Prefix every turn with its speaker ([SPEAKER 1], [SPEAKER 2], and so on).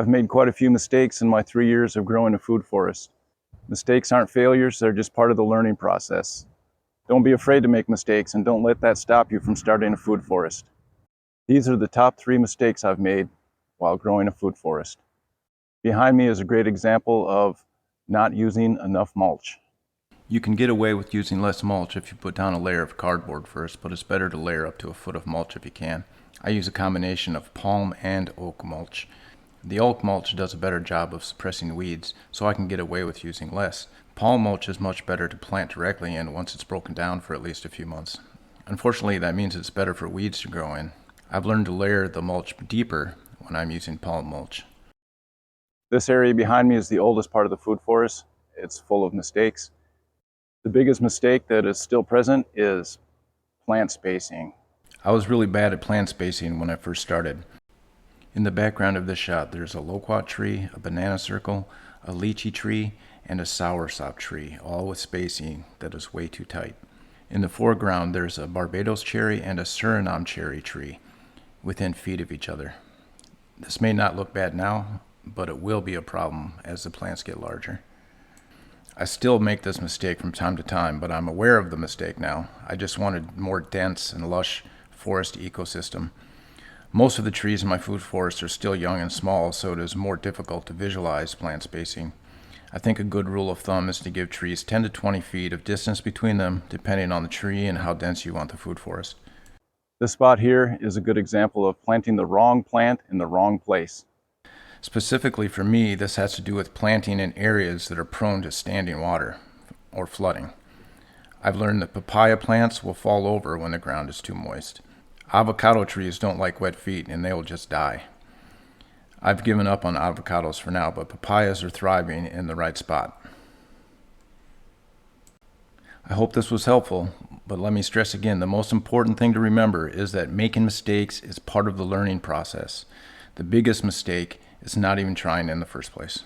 [SPEAKER 1] I've made quite a few mistakes in my 3 years of growing a food forest. Mistakes aren't failures, they're just part of the learning process. Don't be afraid to make mistakes, and don't let that stop you from starting a food forest. These are the top 3 mistakes I've made while growing a food forest. Behind me is a great example of not using enough mulch. You can get away with using less mulch if you put down a layer of cardboard first, but it's better to layer up to a foot of mulch if you can. I use a combination of palm and oak mulch. The oak mulch does a better job of suppressing weeds, so I can get away with using less. Palm mulch is much better to plant directly in once it's broken down for at least a few months. Unfortunately, that means it's better for weeds to grow in. I've learned to layer the mulch deeper when I'm using palm mulch. This area behind me is the oldest part of the food forest. It's full of mistakes. The biggest mistake that is still present is plant spacing. I was really bad at plant spacing when I first started. In the background of this shot, there's a loquat tree, a banana circle, a lychee tree, and a soursop tree, all with spacing that is way too tight. In the foreground, there's a Barbados cherry and a Suriname cherry tree within feet of each other. This may not look bad now, but it will be a problem as the plants get larger. I still make this mistake from time to time, but I'm aware of the mistake now. I just wanted more dense and lush forest ecosystem. Most of the trees in my food forest are still young and small, so it is more difficult to visualize plant spacing. I think a good rule of thumb is to give trees 10 to 20 feet of distance between them, depending on the tree and how dense you want the food forest. This spot here is a good example of planting the wrong plant in the wrong place. Specifically for me, this has to do with planting in areas that are prone to standing water or flooding. I've learned that papaya plants will fall over when the ground is too moist. Avocado trees don't like wet feet and they will just die. I've given up on avocados for now, but papayas are thriving in the right spot. I hope this was helpful, but let me stress again, the most important thing to remember is that making mistakes is part of the learning process. The biggest mistake is not even trying in the first place.